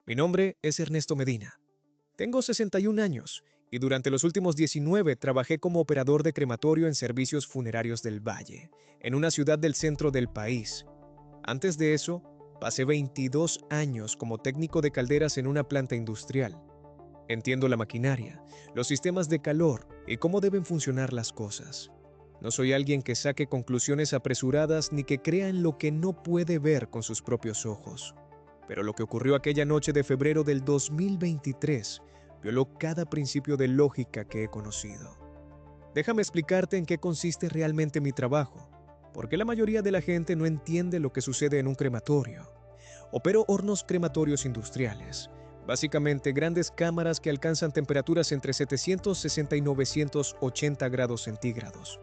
Mi nombre es Ernesto Medina. Tengo 61 años y durante los últimos 19 trabajé como operador de crematorio en servicios funerarios del Valle, en una ciudad del centro del país. Antes de eso, pasé 22 años como técnico de calderas en una planta industrial. Entiendo la maquinaria, los sistemas de calor y cómo deben funcionar las cosas. No soy alguien que saque conclusiones apresuradas ni que crea en lo que no puede ver con sus propios ojos. Pero lo que ocurrió aquella noche de febrero del 2023 violó cada principio de lógica que he conocido. Déjame explicarte en qué consiste realmente mi trabajo, porque la mayoría de la gente no entiende lo que sucede en un crematorio. Opero hornos crematorios industriales, básicamente grandes cámaras que alcanzan temperaturas entre 760 y 980 grados centígrados.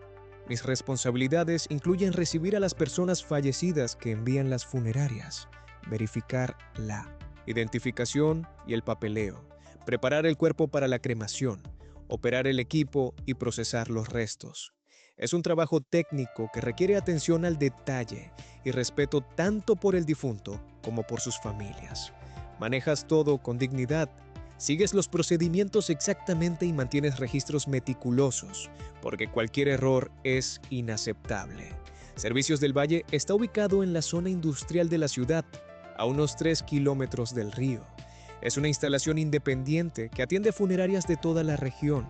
Mis responsabilidades incluyen recibir a las personas fallecidas que envían las funerarias, verificar la identificación y el papeleo, preparar el cuerpo para la cremación, operar el equipo y procesar los restos. Es un trabajo técnico que requiere atención al detalle y respeto tanto por el difunto como por sus familias. Manejas todo con dignidad, sigues los procedimientos exactamente y mantienes registros meticulosos, porque cualquier error es inaceptable. Servicios del Valle está ubicado en la zona industrial de la ciudad, a unos 3 kilómetros del río. Es una instalación independiente que atiende funerarias de toda la región.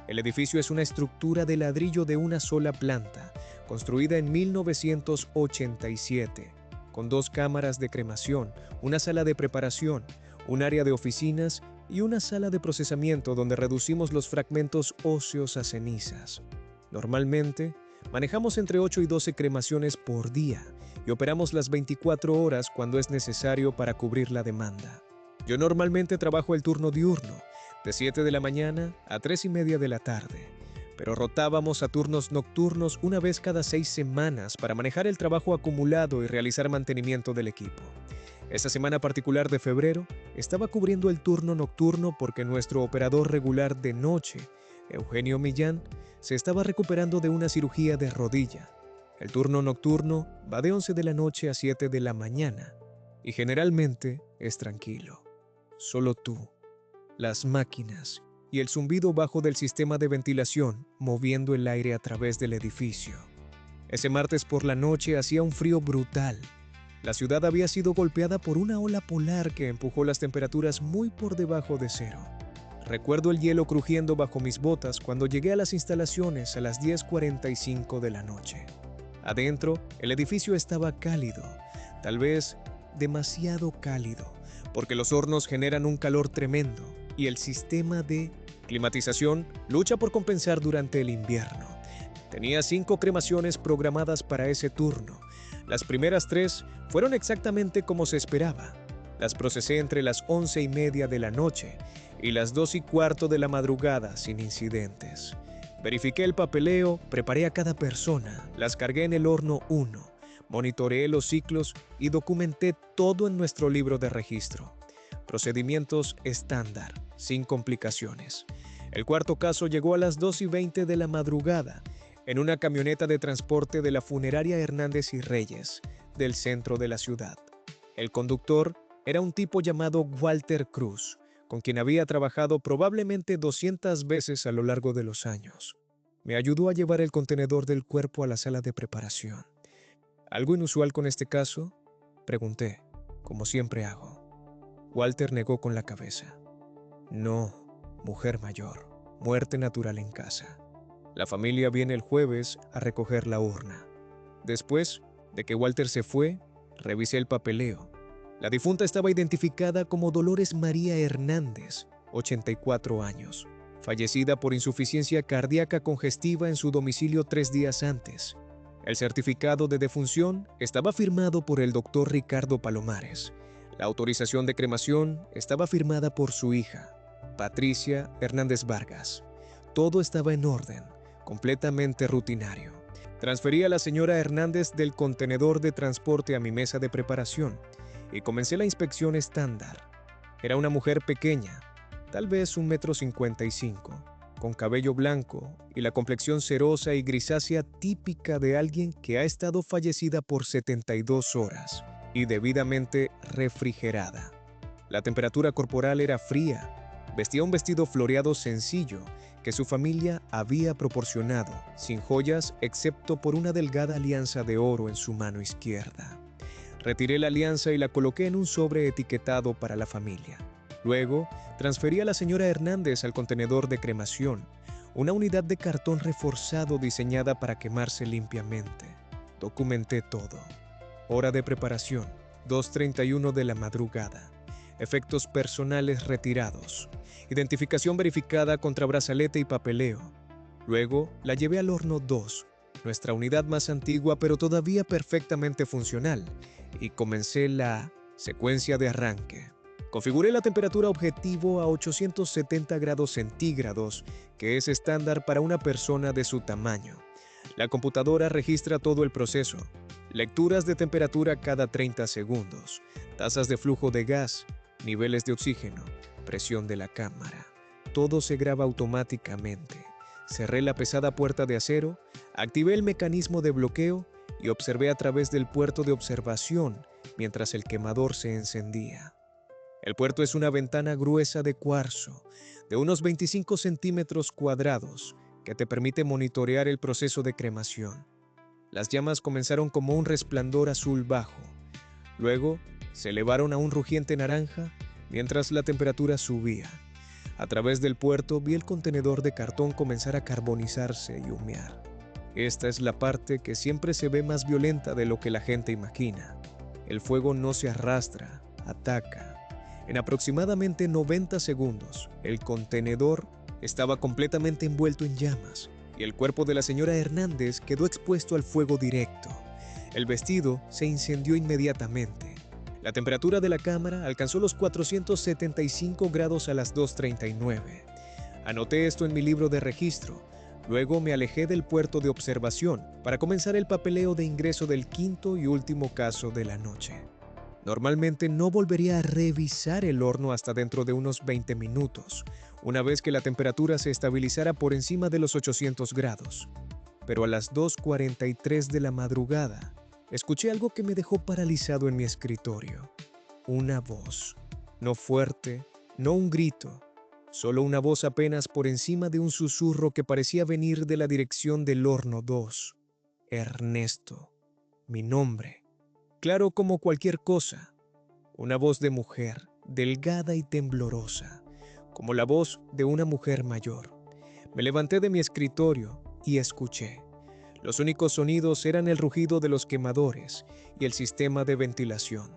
El edificio es una estructura de ladrillo de una sola planta, construida en 1987, con 2 cámaras de cremación, una sala de preparación, un área de oficinas y una sala de procesamiento donde reducimos los fragmentos óseos a cenizas. Normalmente, manejamos entre 8 y 12 cremaciones por día y operamos las 24 horas cuando es necesario para cubrir la demanda. Yo normalmente trabajo el turno diurno, de 7 de la mañana a 3 y media de la tarde, pero rotábamos a turnos nocturnos una vez cada 6 semanas para manejar el trabajo acumulado y realizar mantenimiento del equipo. Esta semana particular de febrero estaba cubriendo el turno nocturno porque nuestro operador regular de noche, Eugenio Millán, se estaba recuperando de una cirugía de rodilla. El turno nocturno va de 11 de la noche a 7 de la mañana y generalmente es tranquilo. Solo tú, las máquinas y el zumbido bajo del sistema de ventilación moviendo el aire a través del edificio. Ese martes por la noche hacía un frío brutal. La ciudad había sido golpeada por una ola polar que empujó las temperaturas muy por debajo de cero. Recuerdo el hielo crujiendo bajo mis botas cuando llegué a las instalaciones a las 10:45 de la noche. Adentro, el edificio estaba cálido, tal vez demasiado cálido, porque los hornos generan un calor tremendo y el sistema de climatización lucha por compensar durante el invierno. Tenía 5 cremaciones programadas para ese turno. Las primeras 3 fueron exactamente como se esperaba. Las procesé entre las 11:30 de la noche y las 2:15 de la madrugada sin incidentes. Verifiqué el papeleo, preparé a cada persona, las cargué en el horno 1, monitoreé los ciclos y documenté todo en nuestro libro de registro. Procedimientos estándar, sin complicaciones. El cuarto caso llegó a las 2:20 de la madrugada en una camioneta de transporte de la funeraria Hernández y Reyes, del centro de la ciudad. El conductor era un tipo llamado Walter Cruz, con quien había trabajado probablemente 200 veces a lo largo de los años. Me ayudó a llevar el contenedor del cuerpo a la sala de preparación. ¿Algo inusual con este caso?, pregunté, como siempre hago. Walter negó con la cabeza. No, mujer mayor, muerte natural en casa. La familia viene el jueves a recoger la urna. Después de que Walter se fue, revisé el papeleo. La difunta estaba identificada como Dolores María Hernández, 84 años, fallecida por insuficiencia cardíaca congestiva en su domicilio 3 días antes. El certificado de defunción estaba firmado por el doctor Ricardo Palomares. La autorización de cremación estaba firmada por su hija, Patricia Hernández Vargas. Todo estaba en orden, completamente rutinario. Transferí a la señora Hernández del contenedor de transporte a mi mesa de preparación y comencé la inspección estándar. Era una mujer pequeña, tal vez 1,55 m, con cabello blanco y la complexión cerosa y grisácea típica de alguien que ha estado fallecida por 72 horas y debidamente refrigerada. La temperatura corporal era fría. Vestía un vestido floreado sencillo que su familia había proporcionado, sin joyas excepto por una delgada alianza de oro en su mano izquierda. Retiré la alianza y la coloqué en un sobre etiquetado para la familia. Luego, transferí a la señora Hernández al contenedor de cremación, una unidad de cartón reforzado diseñada para quemarse limpiamente. Documenté todo. Hora de preparación, 2:31 de la madrugada. Efectos personales retirados. Identificación verificada contra brazalete y papeleo. Luego, la llevé al horno 2, nuestra unidad más antigua pero todavía perfectamente funcional, y comencé la secuencia de arranque. Configuré la temperatura objetivo a 870 grados centígrados, que es estándar para una persona de su tamaño. La computadora registra todo el proceso. Lecturas de temperatura cada 30 segundos, tasas de flujo de gas, niveles de oxígeno, presión de la cámara. Todo se graba automáticamente. Cerré la pesada puerta de acero, activé el mecanismo de bloqueo y observé a través del puerto de observación mientras el quemador se encendía. El puerto es una ventana gruesa de cuarzo, de unos 25 centímetros cuadrados, que te permite monitorear el proceso de cremación. Las llamas comenzaron como un resplandor azul bajo. Luego, se elevaron a un rugiente naranja mientras la temperatura subía. A través del puerto vi el contenedor de cartón comenzar a carbonizarse y humear. Esta es la parte que siempre se ve más violenta de lo que la gente imagina. El fuego no se arrastra, ataca. En aproximadamente 90 segundos, el contenedor estaba completamente envuelto en llamas y el cuerpo de la señora Hernández quedó expuesto al fuego directo. El vestido se incendió inmediatamente. La temperatura de la cámara alcanzó los 475 grados a las 2:39. Anoté esto en mi libro de registro. Luego me alejé del puerto de observación para comenzar el papeleo de ingreso del quinto y último caso de la noche. Normalmente no volvería a revisar el horno hasta dentro de unos 20 minutos, una vez que la temperatura se estabilizara por encima de los 800 grados. Pero a las 2:43 de la madrugada, escuché algo que me dejó paralizado en mi escritorio. Una voz. No fuerte, no un grito, solo una voz apenas por encima de un susurro que parecía venir de la dirección del horno 2. Ernesto. Mi nombre. Claro como cualquier cosa. Una voz de mujer, delgada y temblorosa, como la voz de una mujer mayor. Me levanté de mi escritorio y escuché. Los únicos sonidos eran el rugido de los quemadores y el sistema de ventilación.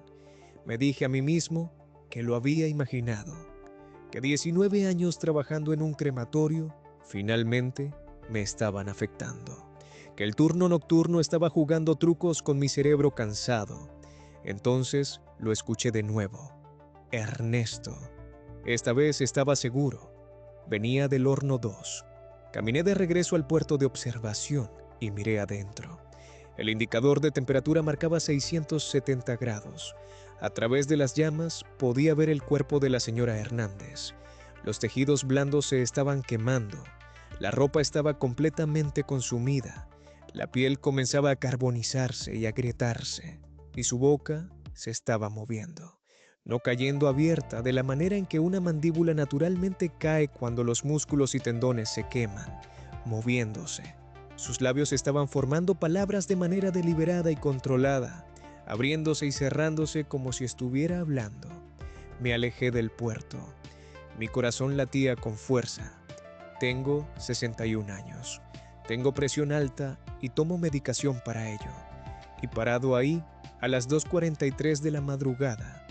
Me dije a mí mismo que lo había imaginado, que 19 años trabajando en un crematorio finalmente me estaban afectando, que el turno nocturno estaba jugando trucos con mi cerebro cansado. Entonces lo escuché de nuevo. Ernesto. Esta vez estaba seguro. Venía del horno 2. Caminé de regreso al puerto de observación y miré adentro. El indicador de temperatura marcaba 670 grados. A través de las llamas podía ver el cuerpo de la señora Hernández. Los tejidos blandos se estaban quemando. La ropa estaba completamente consumida. La piel comenzaba a carbonizarse y agrietarse, y su boca se estaba moviendo, no cayendo abierta de la manera en que una mandíbula naturalmente cae cuando los músculos y tendones se queman, moviéndose. Sus labios estaban formando palabras de manera deliberada y controlada, abriéndose y cerrándose como si estuviera hablando. Me alejé del puerto. Mi corazón latía con fuerza. Tengo 61 años. Tengo presión alta y tomo medicación para ello. Y parado ahí, a las 2:43 de la madrugada,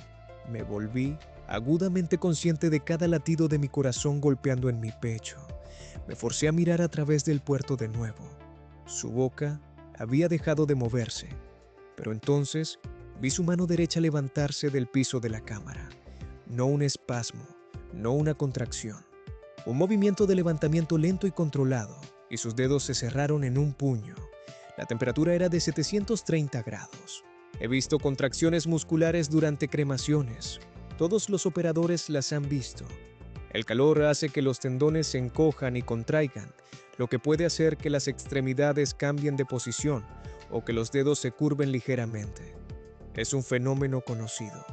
me volví agudamente consciente de cada latido de mi corazón golpeando en mi pecho. Me forcé a mirar a través del puerto de nuevo. Su boca había dejado de moverse, pero entonces vi su mano derecha levantarse del piso de la cámara. No un espasmo, no una contracción. Un movimiento de levantamiento lento y controlado, y sus dedos se cerraron en un puño. La temperatura era de 730 grados. He visto contracciones musculares durante cremaciones. Todos los operadores las han visto. El calor hace que los tendones se encojan y contraigan, lo que puede hacer que las extremidades cambien de posición o que los dedos se curven ligeramente. Es un fenómeno conocido.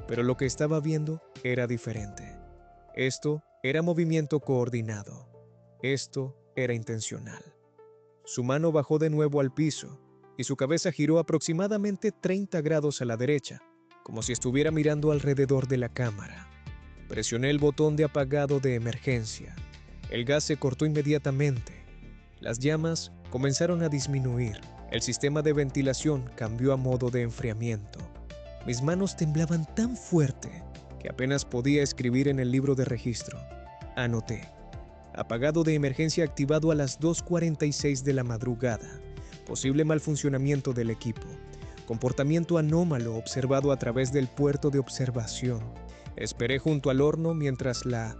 pero lo que estaba viendo era diferente. Esto era movimiento coordinado. Esto era intencional. Su mano bajó de nuevo al piso y su cabeza giró aproximadamente 30 grados a la derecha, como si estuviera mirando alrededor de la cámara. Presioné el botón de apagado de emergencia. El gas se cortó inmediatamente. Las llamas comenzaron a disminuir. El sistema de ventilación cambió a modo de enfriamiento. Mis manos temblaban tan fuerte que apenas podía escribir en el libro de registro. Anoté: apagado de emergencia activado a las 2:46 de la madrugada. Posible mal funcionamiento del equipo. Comportamiento anómalo observado a través del puerto de observación. Esperé junto al horno mientras la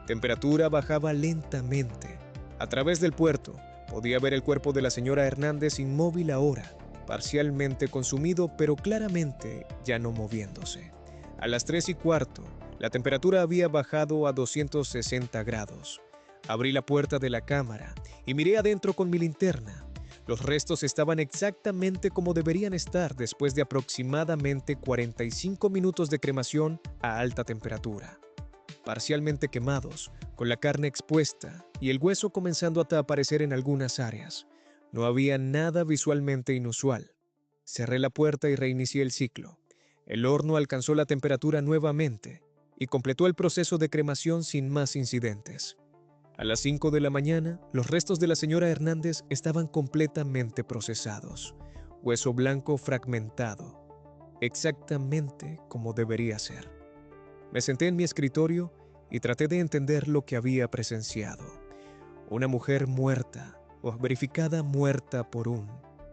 temperatura bajaba lentamente. A través del puerto podía ver el cuerpo de la señora Hernández inmóvil ahora, parcialmente consumido, pero claramente ya no moviéndose. A las 3:15, la temperatura había bajado a 260 grados. Abrí la puerta de la cámara y miré adentro con mi linterna. Los restos estaban exactamente como deberían estar después de aproximadamente 45 minutos de cremación a alta temperatura. Parcialmente quemados, con la carne expuesta y el hueso comenzando a aparecer en algunas áreas. No había nada visualmente inusual. Cerré la puerta y reinicié el ciclo. El horno alcanzó la temperatura nuevamente y completó el proceso de cremación sin más incidentes. A las 5 de la mañana, los restos de la señora Hernández estaban completamente procesados. Hueso blanco fragmentado, exactamente como debería ser. Me senté en mi escritorio y traté de entender lo que había presenciado. Una mujer muerta, o verificada muerta por un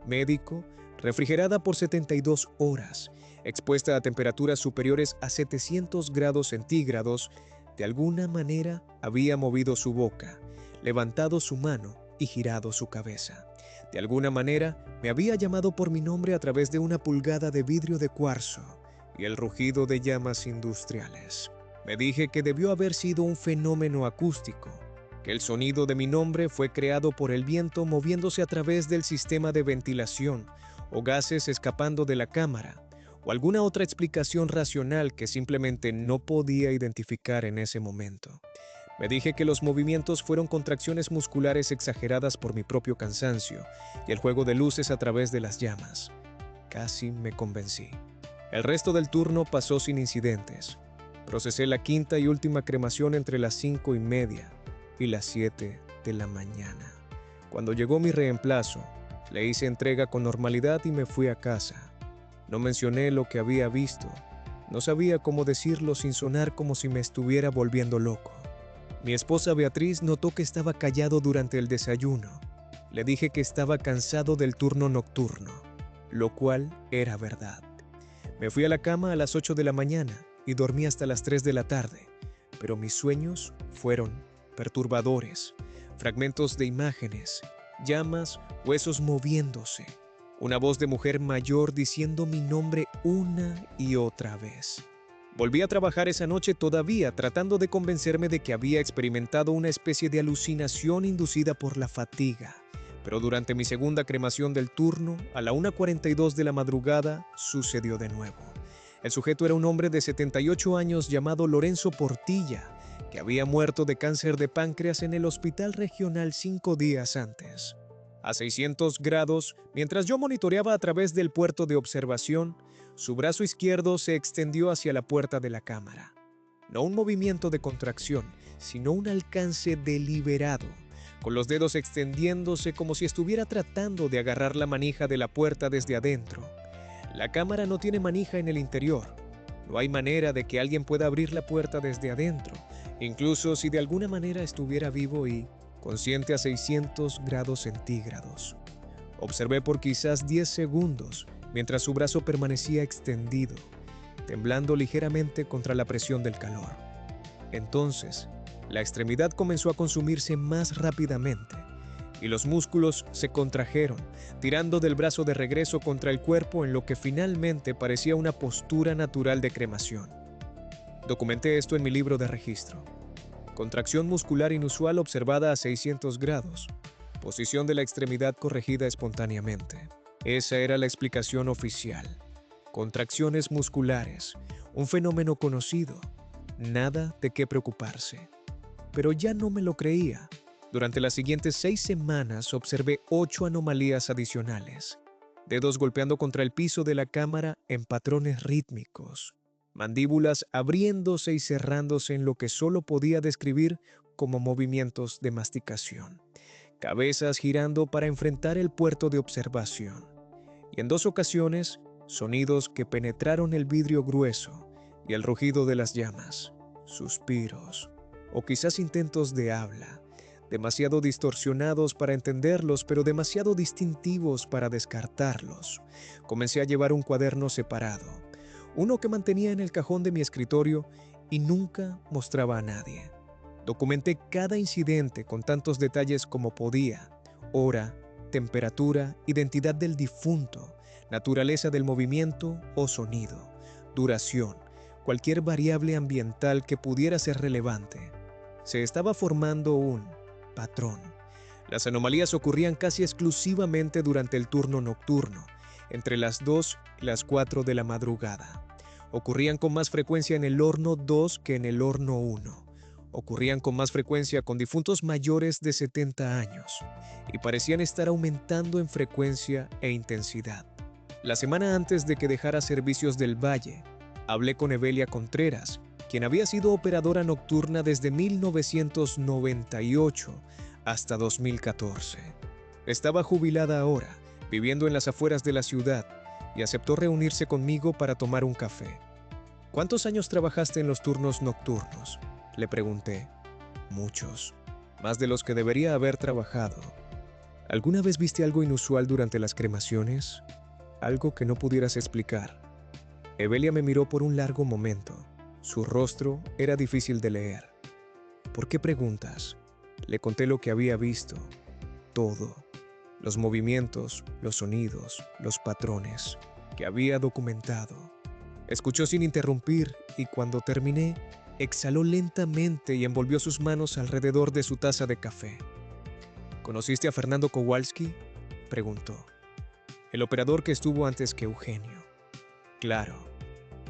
médico, refrigerada por 72 horas, expuesta a temperaturas superiores a 700 grados centígrados. De alguna manera había movido su boca, levantado su mano y girado su cabeza. De alguna manera me había llamado por mi nombre a través de una pulgada de vidrio de cuarzo y el rugido de llamas industriales. Me dije que debió haber sido un fenómeno acústico, que el sonido de mi nombre fue creado por el viento moviéndose a través del sistema de ventilación o gases escapando de la cámara, o alguna otra explicación racional que simplemente no podía identificar en ese momento. Me dije que los movimientos fueron contracciones musculares exageradas por mi propio cansancio y el juego de luces a través de las llamas. Casi me convencí. El resto del turno pasó sin incidentes. Procesé la quinta y última cremación entre las 5:30 y las 7 de la mañana. Cuando llegó mi reemplazo, le hice entrega con normalidad y me fui a casa. No mencioné lo que había visto. No sabía cómo decirlo sin sonar como si me estuviera volviendo loco. Mi esposa Beatriz notó que estaba callado durante el desayuno. Le dije que estaba cansado del turno nocturno, lo cual era verdad. Me fui a la cama a las 8 de la mañana y dormí hasta las 3 de la tarde, pero mis sueños fueron perturbadores. Fragmentos de imágenes, llamas, huesos moviéndose. Una voz de mujer mayor diciendo mi nombre una y otra vez. Volví a trabajar esa noche todavía tratando de convencerme de que había experimentado una especie de alucinación inducida por la fatiga. Pero durante mi segunda cremación del turno, a la 1:42 de la madrugada, sucedió de nuevo. El sujeto era un hombre de 78 años llamado Lorenzo Portilla, que había muerto de cáncer de páncreas en el hospital regional 5 días antes. A 600 grados, mientras yo monitoreaba a través del puerto de observación, su brazo izquierdo se extendió hacia la puerta de la cámara. No un movimiento de contracción, sino un alcance deliberado, con los dedos extendiéndose como si estuviera tratando de agarrar la manija de la puerta desde adentro. La cámara no tiene manija en el interior. No hay manera de que alguien pueda abrir la puerta desde adentro, incluso si de alguna manera estuviera vivo y consciente a 600 grados centígrados. Observé por quizás 10 segundos mientras su brazo permanecía extendido, temblando ligeramente contra la presión del calor. Entonces, la extremidad comenzó a consumirse más rápidamente y los músculos se contrajeron, tirando del brazo de regreso contra el cuerpo en lo que finalmente parecía una postura natural de cremación. Documenté esto en mi libro de registro. Contracción muscular inusual observada a 600 grados. Posición de la extremidad corregida espontáneamente. Esa era la explicación oficial. Contracciones musculares. un fenómeno conocido, nada de qué preocuparse. Pero ya no me lo creía. Durante las siguientes 6 semanas observé 8 anomalías adicionales. Dedos golpeando contra el piso de la cámara en patrones rítmicos. Mandíbulas abriéndose y cerrándose en lo que solo podía describir como movimientos de masticación. Cabezas girando para enfrentar el puerto de observación. Y en 2 ocasiones, sonidos que penetraron el vidrio grueso y el rugido de las llamas. Suspiros, o quizás intentos de habla. Demasiado distorsionados para entenderlos, pero demasiado distintivos para descartarlos. Comencé a llevar un cuaderno separado, uno que mantenía en el cajón de mi escritorio y nunca mostraba a nadie. Documenté cada incidente con tantos detalles como podía: hora, temperatura, identidad del difunto, naturaleza del movimiento o sonido, duración, cualquier variable ambiental que pudiera ser relevante. Se estaba formando un patrón. Las anomalías ocurrían casi exclusivamente durante el turno nocturno, entre las 2 y las 4 de la madrugada. Ocurrían con más frecuencia en el horno 2 que en el horno 1. Ocurrían con más frecuencia con difuntos mayores de 70 años y parecían estar aumentando en frecuencia e intensidad. La semana antes de que dejara Servicios del Valle, hablé con Evelia Contreras, quien había sido operadora nocturna desde 1998 hasta 2014. Estaba jubilada ahora, viviendo en las afueras de la ciudad, y aceptó reunirse conmigo para tomar un café. ¿Cuántos años trabajaste en los turnos nocturnos?, le pregunté. Muchos, más de los que debería haber trabajado. ¿Alguna vez viste algo inusual durante las cremaciones? Algo que no pudieras explicar. Evelia me miró por un largo momento. Su rostro era difícil de leer. ¿Por qué preguntas? Le conté lo que había visto. Todo. Los movimientos, los sonidos, los patrones que había documentado. Escuchó sin interrumpir y cuando terminé, exhaló lentamente y envolvió sus manos alrededor de su taza de café. ¿Conociste a Fernando Kowalski?, preguntó. El operador que estuvo antes que Eugenio. Claro.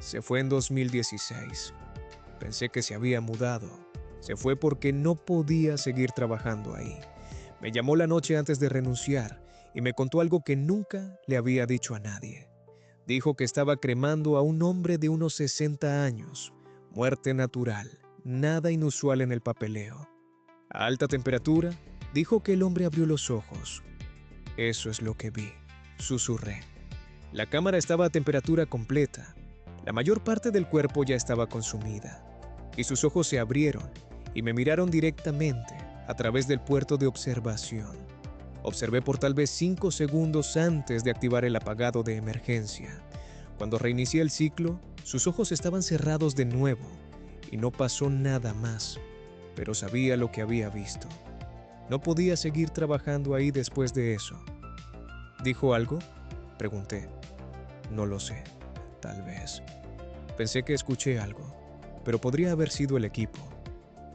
Se fue en 2016. Pensé que se había mudado. Se fue porque no podía seguir trabajando ahí. Me llamó la noche antes de renunciar y me contó algo que nunca le había dicho a nadie. Dijo que estaba cremando a un hombre de unos 60 años. Muerte natural, nada inusual en el papeleo. A alta temperatura, dijo que el hombre abrió los ojos. Eso es lo que vi, susurré. La cámara estaba a temperatura completa. La mayor parte del cuerpo ya estaba consumida, y sus ojos se abrieron y me miraron directamente a través del puerto de observación. Observé por tal vez 5 segundos antes de activar el apagado de emergencia. Cuando reinicié el ciclo, sus ojos estaban cerrados de nuevo y no pasó nada más, pero sabía lo que había visto. No podía seguir trabajando ahí después de eso. ¿Dijo algo?, pregunté. No lo sé, tal vez. Pensé que escuché algo, pero podría haber sido el equipo.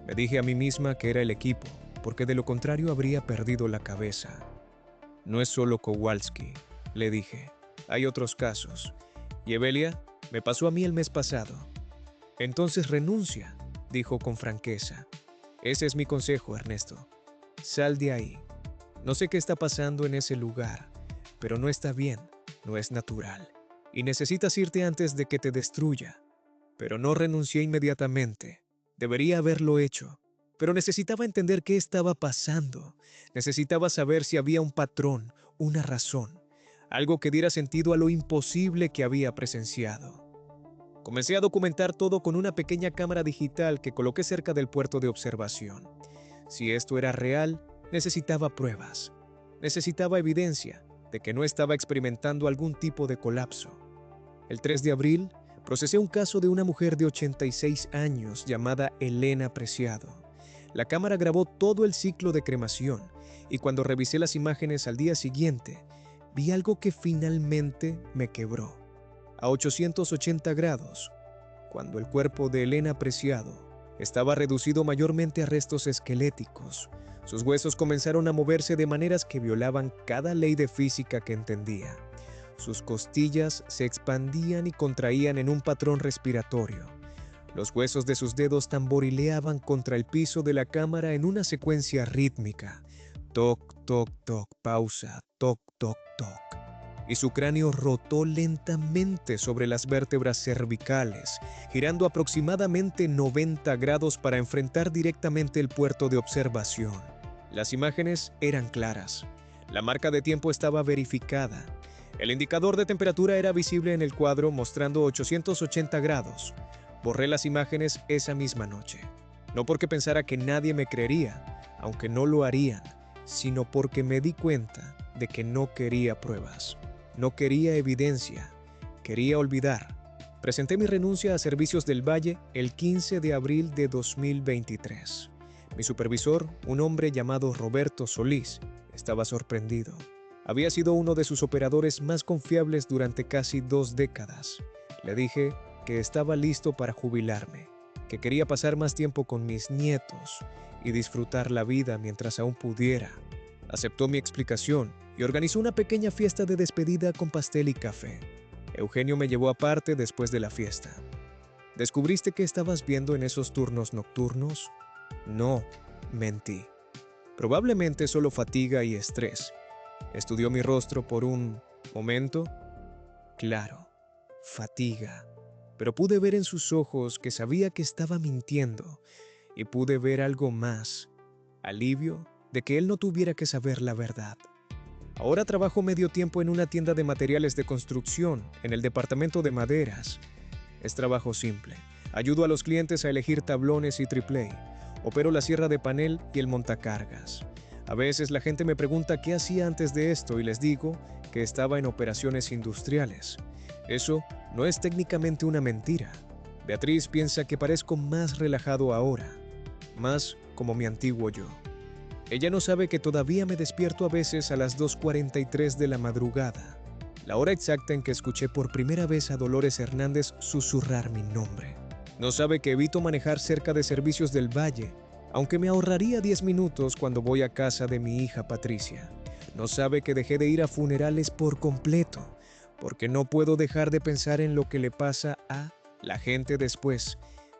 Me dije a mí misma que era el equipo, porque de lo contrario habría perdido la cabeza. No es solo Kowalski, le dije. Hay otros casos. Y Evelia me pasó a mí el mes pasado. Entonces renuncia, dijo con franqueza. Ese es mi consejo, Ernesto. Sal de ahí. No sé qué está pasando en ese lugar, pero no está bien, no es natural. Y necesitas irte antes de que te destruya. Pero no renuncié inmediatamente. Debería haberlo hecho. Pero necesitaba entender qué estaba pasando. Necesitaba saber si había un patrón, una razón. Algo que diera sentido a lo imposible que había presenciado. Comencé a documentar todo con una pequeña cámara digital que coloqué cerca del puerto de observación. Si esto era real, necesitaba pruebas. Necesitaba evidencia de que no estaba experimentando algún tipo de colapso. El 3 de abril, procesé un caso de una mujer de 86 años llamada Elena Preciado. La cámara grabó todo el ciclo de cremación y cuando revisé las imágenes al día siguiente, vi algo que finalmente me quebró. A 880 grados, cuando el cuerpo de Elena Preciado estaba reducido mayormente a restos esqueléticos, sus huesos comenzaron a moverse de maneras que violaban cada ley de física que entendía. Sus costillas se expandían y contraían en un patrón respiratorio. Los huesos de sus dedos tamborileaban contra el piso de la cámara en una secuencia rítmica. Toc, toc, toc, pausa, toc, toc, toc. Y su cráneo rotó lentamente sobre las vértebras cervicales, girando aproximadamente 90 grados para enfrentar directamente el puerto de observación. Las imágenes eran claras. La marca de tiempo estaba verificada. El indicador de temperatura era visible en el cuadro mostrando 880 grados. Borré las imágenes esa misma noche. No porque pensara que nadie me creería, aunque no lo harían, sino porque me di cuenta de que no quería pruebas. No quería evidencia. Quería olvidar. Presenté mi renuncia a Servicios del Valle el 15 de abril de 2023. Mi supervisor, un hombre llamado Roberto Solís, estaba sorprendido. Había sido uno de sus operadores más confiables durante casi 2 décadas. Le dije que estaba listo para jubilarme, que quería pasar más tiempo con mis nietos y disfrutar la vida mientras aún pudiera. Aceptó mi explicación y organizó una pequeña fiesta de despedida con pastel y café. Eugenio me llevó aparte después de la fiesta. ¿Descubriste qué estabas viendo en esos turnos nocturnos? No, mentí. Probablemente solo fatiga y estrés. Estudió mi rostro por un momento. Claro, fatiga. Pero pude ver en sus ojos que sabía que estaba mintiendo y pude ver algo más, alivio de que él no tuviera que saber la verdad. Ahora trabajo medio tiempo en una tienda de materiales de construcción, en el departamento de maderas. Es trabajo simple. Ayudo a los clientes a elegir tablones y triplé. Opero la sierra de panel y el montacargas. A veces la gente me pregunta qué hacía antes de esto y les digo que estaba en operaciones industriales. Eso no es técnicamente una mentira. Beatriz piensa que parezco más relajado ahora, más como mi antiguo yo. Ella no sabe que todavía me despierto a veces a las 2:43 de la madrugada, la hora exacta en que escuché por primera vez a Dolores Hernández susurrar mi nombre. No sabe que evito manejar cerca de Servicios del Valle, aunque me ahorraría 10 minutos cuando voy a casa de mi hija Patricia. No sabe que dejé de ir a funerales por completo, porque no puedo dejar de pensar en lo que le pasa a la gente después.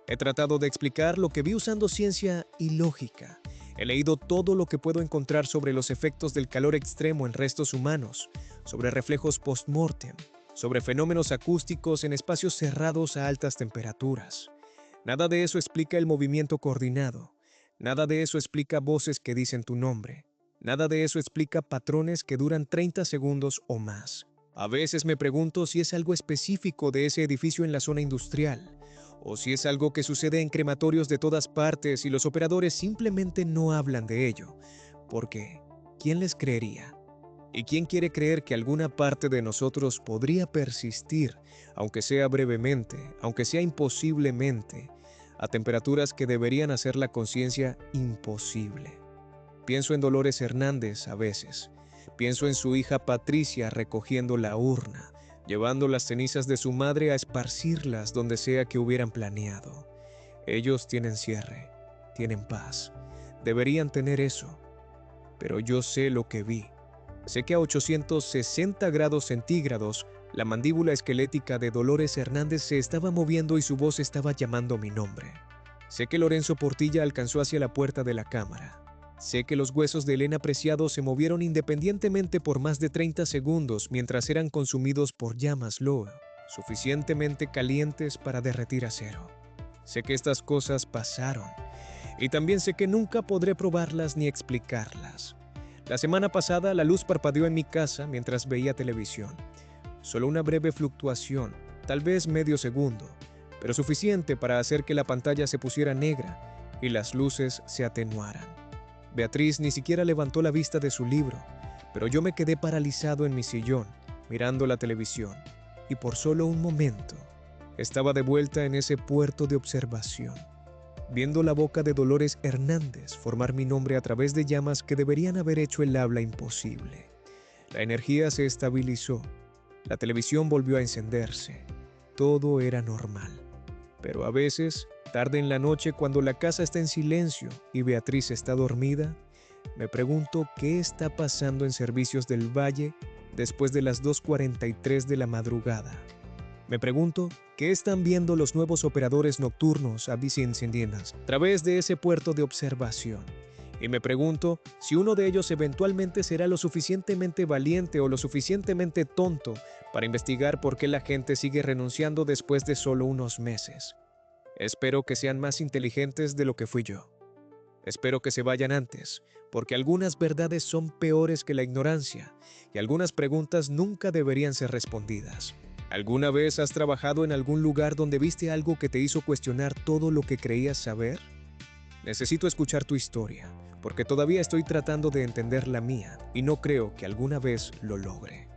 He tratado de explicar lo que vi usando ciencia y lógica. He leído todo lo que puedo encontrar sobre los efectos del calor extremo en restos humanos, sobre reflejos post-mortem, sobre fenómenos acústicos en espacios cerrados a altas temperaturas. Nada de eso explica el movimiento coordinado. Nada de eso explica voces que dicen tu nombre. Nada de eso explica patrones que duran 30 segundos o más. A veces me pregunto si es algo específico de ese edificio en la zona industrial, o si es algo que sucede en crematorios de todas partes y los operadores simplemente no hablan de ello, porque ¿quién les creería? ¿Y quién quiere creer que alguna parte de nosotros podría persistir, aunque sea brevemente, aunque sea imposiblemente, a temperaturas que deberían hacer la conciencia imposible? Pienso en Dolores Hernández a veces. Pienso en su hija Patricia recogiendo la urna, llevando las cenizas de su madre a esparcirlas donde sea que hubieran planeado. Ellos tienen cierre, tienen paz. Deberían tener eso. Pero yo sé lo que vi. Sé que a 860 grados centígrados, la mandíbula esquelética de Dolores Hernández se estaba moviendo y su voz estaba llamando mi nombre. Sé que Lorenzo Portilla alcanzó hacia la puerta de la cámara. Sé que los huesos de Elena Preciado se movieron independientemente por más de 30 segundos mientras eran consumidos por llamas lo suficientemente calientes para derretir acero. Sé que estas cosas pasaron y también sé que nunca podré probarlas ni explicarlas. La semana pasada la luz parpadeó en mi casa mientras veía televisión. Solo una breve fluctuación, tal vez medio segundo, pero suficiente para hacer que la pantalla se pusiera negra y las luces se atenuaran. Beatriz ni siquiera levantó la vista de su libro, pero yo me quedé paralizado en mi sillón, mirando la televisión, y por solo un momento estaba de vuelta en ese puerto de observación, viendo la boca de Dolores Hernández formar mi nombre a través de llamas que deberían haber hecho el habla imposible. La energía se estabilizó, la televisión volvió a encenderse, todo era normal, pero a veces, tarde en la noche, cuando la casa está en silencio y Beatriz está dormida, me pregunto qué está pasando en Servicios del Valle después de las 2:43 de la madrugada. Me pregunto, ¿qué están viendo los nuevos operadores nocturnos avicii-encendidas a través de ese puerto de observación? Y me pregunto si uno de ellos eventualmente será lo suficientemente valiente o lo suficientemente tonto para investigar por qué la gente sigue renunciando después de solo unos meses. Espero que sean más inteligentes de lo que fui yo. Espero que se vayan antes, porque algunas verdades son peores que la ignorancia y algunas preguntas nunca deberían ser respondidas. ¿Alguna vez has trabajado en algún lugar donde viste algo que te hizo cuestionar todo lo que creías saber? Necesito escuchar tu historia, porque todavía estoy tratando de entender la mía y no creo que alguna vez lo logre.